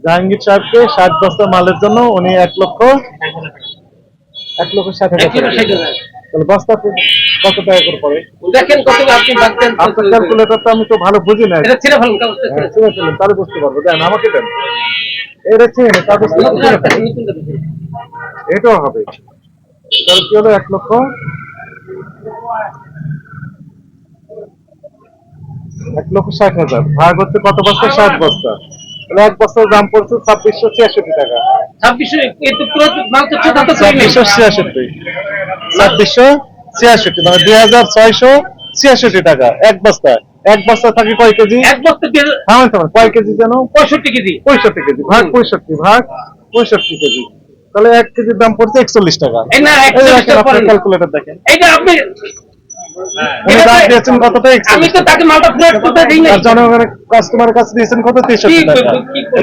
জাহাঙ্গীর সাহেবকে 60 বস্তা মালের জন্য উনি 1,60,000 তাহলে বস্তা কত টাকা করে পড়ে দেখেন কত আপনি ভাবতেন। আপনার ক্যালকুলেটরটা আমি তো ভালো বুঝি না। এটা ছিঁড়ে ফেলুন কাগজটা ছিঁড়ে ফেলুন তাহলে বুঝতে পারবো। দেন আমাকে দেন, এটা ছিঁড়ে নেই কাগজ এটাও হবে। তাহলে কি হলো 1,60,000 ভাগ হচ্ছে কত বস্তা? 60 বস্তা। তাহলে এক বস্তার দাম পড়ছে 2686 টাকা। 2686 মানে 2686 টাকা এক বস্তা। এক বস্তা থাকে কয় কেজি? এক বস্তা কয় কেজি যেন? 65 কেজি। 65 কেজি ভাগ 65 কেজি, তাহলে 1 কেজির দাম পড়ছে 41 টাকা। ক্যালকুলেটর দেখেন, এইটা আপনি দিয়েছেন কতটা? আমি তো তাকে মালটা ফ্রেট করতে দিই না। জনগণের কাস্টমারের কাছে দিয়েছেন কত? 63 টাকা।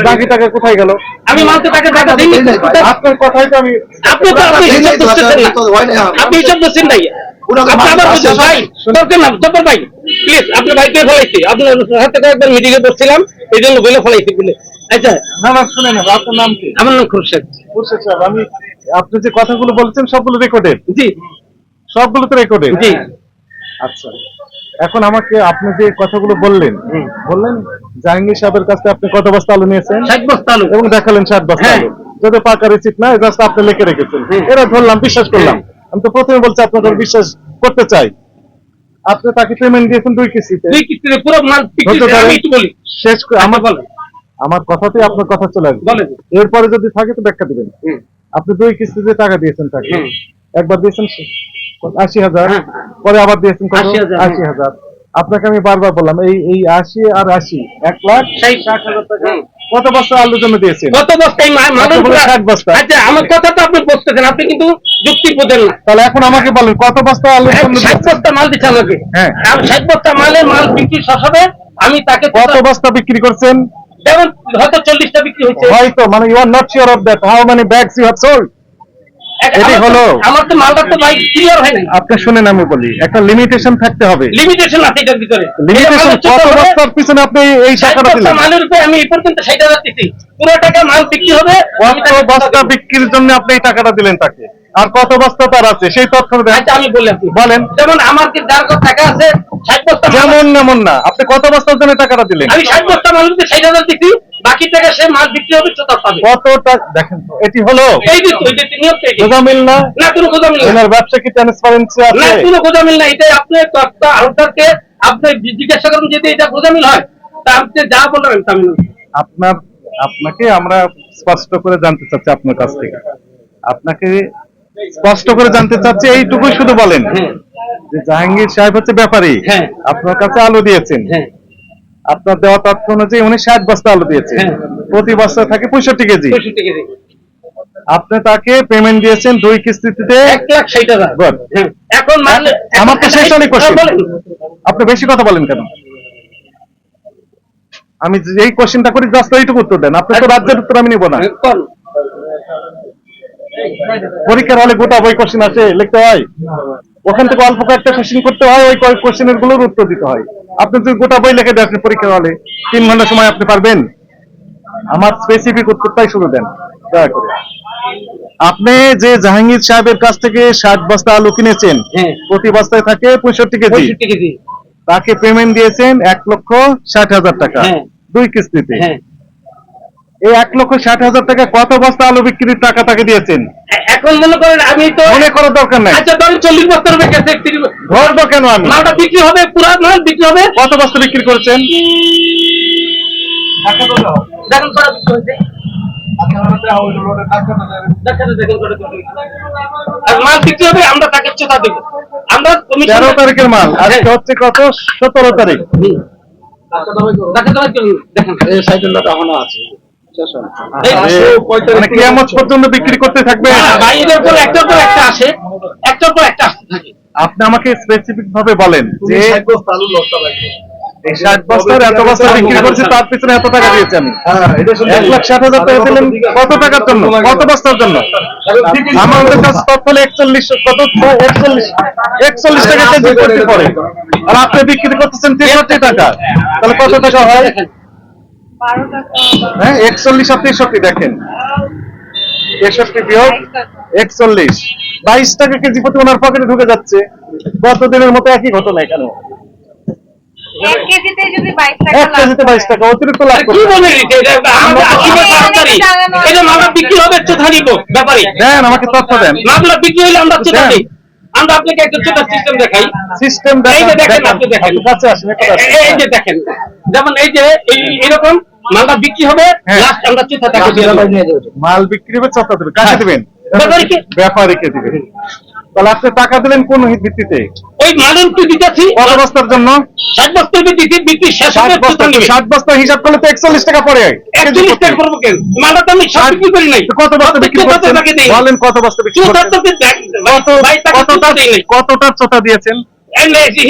বাকি টাকা কোথায় গেল? আমি মাল তো তাকে টাকা দিই না। আপনার কথাই তো আমি আপনি তো আপনি হিসাব করতেছেন না। আপনি হিসাব করছেন নাই। আপনি আবার বুঝছেন ভাই, দরকার না জব্বর ভাই, প্লিজ আপনার ভাইকে ফলাইছি। আপনার হাতে একবার মিটিংয়ে বসছিলাম, এই জন্য বলে ফলাইছি বলে। আচ্ছা না না শুনে না, আপনার নাম কি? আমার নাম খুরশেদ। খুরশেদ সাহেব, আমি আপনি যে কথাগুলো বলছেন সবগুলো রেকর্ডেড? জি সবগুলো তো রেকর্ডেড। জি। আচ্ছা, এখন আমাকে আপনি যে কথাগুলো বললেন জাহাঙ্গীর সাহেবের কাছে আপনি কত বস্তা আলু নিয়েছেন? 60 বস্তা আলু। এবং দেখালেন 60 বস্তা আলু। যদি পাকা রিসিপ্ট না, জাস্ট আপনি লিখে রেখেছেন, এটা ধরলাম, বিশ্বাস করলাম। আমি তো প্রথমে বলছি আপনাদের বিশ্বাস করতে চাই। আপনি তাকে পেমেন্ট দিয়েছেন 2 কিস্তিতে। 2 কিস্তিতে পুরো মাল বিক্রি করে আমি একটু বলি শেষ করে আমার বলেন। আমার কথাতেই আপনার কথা চলে আসবে। বলেন। এরপরে যদি থাকে তো ব্যাখ্যা দিবেন। আপনি 2 কিস্তিতে টাকা দিয়েছেন তাকে। একবার দিয়েছেন 80,000, পরে আবার দিয়েছেন 80,000। আপনাকে আমি বারবার বললাম এই 80 আর 80 1,60,000 টাকা কত বস্তা আলুর জন্য দিয়েছেন? কত বস্তা? এই মালের উপর 60 বস্তা। আচ্ছা আমার কথা তো আপনি বুঝতেছেন, আপনি কিন্তু যুক্তি বোঝেন না। তাহলে এখন আমাকে বলেন কত বস্তা আলুর জন্য? 60 বস্তা মাল দিচ্ছে আমাকে। হ্যাঁ, আর 60 বস্তা মাল বিক্রি শেষ হবে, আমি তাকে কত বস্তা বিক্রি করছেন? যেমন হয়তো 40টা বিক্রি হয়েছে। হয়তো, মানে you are not sure of that how many bags you have sold. এটি হলো আমার তো মালটা তো ভাই ক্লিয়ার হয় না। আপনি শুনেন, আমি বলি একটা লিমিটেশন থাকতে হবে। লিমিটেশন আছে এটার ভিতরে। লিমিটেশন কত বস্তার পিছনে আপনি এই টাকাটা দিলেন? মালের উপরে আমি এই পর্যন্ত 60,000 দিছি, পুরো টাকা মাল বিক্রি হবে। কত বস্তা বিক্রির জন্য আপনি এই টাকাটা দিলেন তাকে, আর কত বস্তা তার আছে সেই তথ্য দেন। আচ্ছা আমি বলি, আপনি বলেন। যেমন আমার কি যার কত টাকা আছে 60 বস্তা, যেমন এমন না, আপনি কত বস্তার জন্য টাকাটা দিলেন? আমি 60 বস্তা মালের উপরে 60,000 দিছি, বাকি টাকা সে মাল বিক্রি হবে তো তার পাবে। কত টাকা দেখেন তো, এটি হলো এই যে নিয়ম তো এটি। গোজামিল না? না কোনো গোজামিল না। এনার ব্যবসা কি ট্রান্সপারেন্সি আছে? না কোনো গোজামিল না। এটা আপনি একটা আউটারকে আপনি জিজ্ঞাসা করুন যদি এটা গোজামিল হয়, তা আপনি যা বলবেন তা আমি আপনাকে আমরা স্পষ্ট করে জানতে চাচ্ছি আপনার কাছ থেকে। আপনাকে স্পষ্ট করে জানতে চাচ্ছি এইটুকুই শুধু বলেন যে জাহাঙ্গীর সাহেব হচ্ছে ব্যাপারী, আপনার কাছে আলু দিয়েছেন, আপনার দেওয়া তথ্য অনুযায়ী উনি 60 বস্তা আলু দিয়েছেন, প্রতি বস্তা থাকে 65 কেজি। আপনি তাকে পেমেন্ট দিয়েছেন 2 কিস্তিতে 1,60,000। এখন আমার তো শেষ হয়নি কোশ্চেন, আপনি বেশি কথা বলেন কেন? আমি এই কোশ্চেনটা করি, জাস্ট এইটুকু উত্তর দেন। আপনি তো রাজ্যের উত্তর আমি নিব না। পরীক্ষার হলে গোটা বই কোশ্চেন আসে, লিখতে হয়, ওখান থেকে অল্প কয়েকটা কোশ্চেন করতে হয়, ওই কয়েক কোশ্চেনের গুলোর উত্তর দিতে হয়। আপনি যদি গোটা বই লিখে দেন পরীক্ষার হলে 3 ঘন্টা সময় আপনি পারবেন? আমার স্পেসিফিক উত্তরটাই শুরু দেন দয়া করে। আপনি যে জাহাঙ্গীর সাহেবের কাছ থেকে 60 বস্তা আলু কিনেছেন, প্রতি বস্তায় থাকে 65 কেজি, তাকে পেমেন্ট দিয়েছেন 1,60,000 টাকা 2 কিস্তিতে। এই 1,60,000 টাকা কত বস্তা আলু বিক্রির টাকা তাকে দিয়েছেন? এখন মনে করেন আমি তো মনে করার দরকার নাই। আচ্ছা ধরেন 40 বস্তা রূপে গেছে, ধরবো কেন আমি? মালটা বিক্রি হবে, পুরো মাল বিক্রি হবে। কত বস্তা বিক্রি করেছেন? দেখেন কটা বিক্রি হয়েছে, আর মাল বিক্রি হবে, আমরা তাকে চেতা দেবো। আমরা 13 তারিখের মাল, আজকে হচ্ছে কত? 17 তারিখ। দেখেন এই সাইকেলটা এখনো আছে, মানে কিয়ামত পর্যন্ত বিক্রি করতে থাকবে। বাইরের পর একটার পর একটা আসে, একটার পর একটা আসতে থাকে। আপনি আমাকে স্পেসিফিক ভাবে বলেন যে এই 60 বস্তার এত বস্তা বিক্রি করছে, তার পিছনে এত টাকা দিয়েছি আমি। 1,60,000 টাকা দিলেন কত টাকার জন্য, কত বস্তার জন্য? আমাদের কাছে তথ্য 41 টাকা কেজি করতে পারে, আর আপনি বিক্রি করতেছেন 63 টাকা, তাহলে কত টাকা হয়? হ্যাঁ 41 আর 63 দেখেন, 63 বিয়োগ 41, 22 টাকা কেজি প্রতি ওনার পকেটে ঢুকে যাচ্ছে। গতদিনের মতো একই ঘটনা এখানে, 1 কেজিতে যদি 22 টাকা 1 কেজিতে 22 টাকা অতিরিক্ত লাভ কি করছে। বলে দিতে এটা আমাদের আসলে তাড়াতাড়ি এটা মামলা বিক্রি হবে চোথা দিব ব্যাপারী দেন আমাকে তথ্য দেন, মামলা বিক্রি হলে আমরা চোথা দিই। আমরা আপনাকে একটা ছোট সিস্টেম দেখাই। সিস্টেম এই যে দেখেন, দেখেন, আপনি দেখেন। আপনি কাছে আসেন, একটু কাছে এই আসেন। যে দেখেন, যেমন এই যে এরকম মালটা বিক্রি হবে, হ্যাঁ। লাস্ট আমরা চোথা টাকা দিয়ে দেবো। মাল বিক্রি হবে চতা দেবে, কাকে দিবেন? ব্যাপারীকে। ব্যাপারীকে দিবেন। তাহলে আপনি টাকা দিলেন কোন ভিত্তিতে? ওই মালুন কি দিতেছি কত বস্তার জন্য? 60 বস্তা দিতেছি, বিক্রি শেষ হবে 60 বস্তা, চোথা নিবে। 60 বস্তা হিসাব করলে তো 41 টাকা পড়ে। 41 টাকা করবো কেন? মালটা তো আমি সব বিক্রি করি নাই। কত বস্তা বিক্রি চোথা করছেন? টাকা দেই। বলেন কত বস্তা বিক্রি চোথা করছেন? তো দেখ, ভাই টাকা চোথা দেই নাই। কতটার চোথা দিয়েছেন?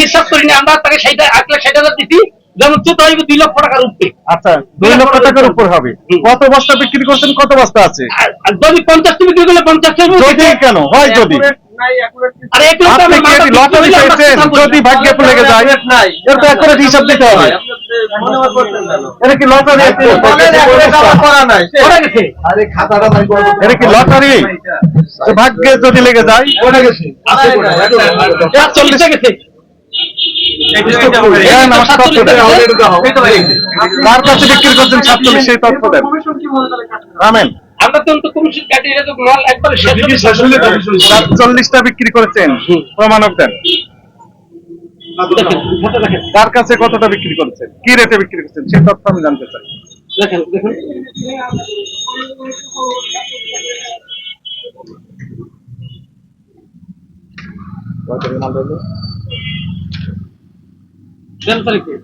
হিসাব করিনি আমরা, তাকে 1,60,000 দিচ্ছি, যেমন চোথা হইবে 2 লক্ষ টাকার উপরে। আচ্ছা 2 লক্ষ টাকার উপর হবে। হুম। কত বস্তা বিক্রি করছেন, কত বস্তা আছে? আর যদি 50 টা বিক্রি করলে 50 টা যদি কেন হয়, যদি আর 1 লক্ষ আপনি কি এটি লটারি পেয়েছেন, যদি ভাগ্যে লেগে যায় এর তো অ্যাকুরেট হিসাব দিতে হবে। এটা কি লটারি? পড়ে গেছে। এটা কি লটারি? যে ভাগ্যে যদি লেগে যায়? 40 টা গেছে। দেন আমাকে তথ্য দেন। কার কাছে বিক্রি করছেন 47, সেই তথ্য দেন। রামেন আমরা তো কমিশন কাটি, এটা তো মাল একবারে শেষ হবে। 47টা বিক্রি করেছেন, প্রমাণক দেন। দেখেন, ফটো দেখেন, কার কাছে কতটা বিক্রি করেছেন, কি রেটে বিক্রি করছেন, সেই তথ্য আমি জানতে চাই। দেখেন, দেখেন। দেন তারিখে।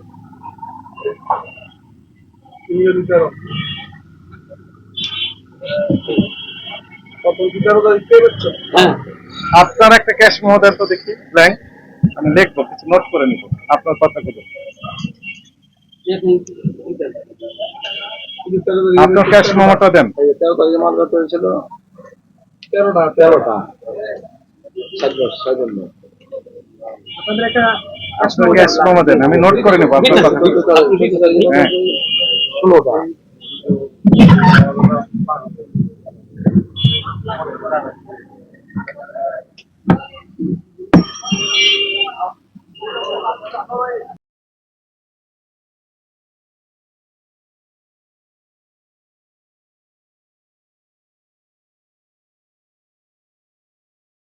হ্যাঁ। আপনার একটা ক্যাশ মেমো দেন তো দেখি, ব্ল্যাঙ্ক। আমি লিখবো, কিছু নোট করে নিব আপনার কথাগুলো। আপনার ক্যাশ মেমোটা দেন। 13 তারিখে মাল বের করেছিল 13টা আপনার ক্যাশ মেমো দেন, আমি নোট করে নেব আপনার কথাগুলো। হ্যাঁ। 16টা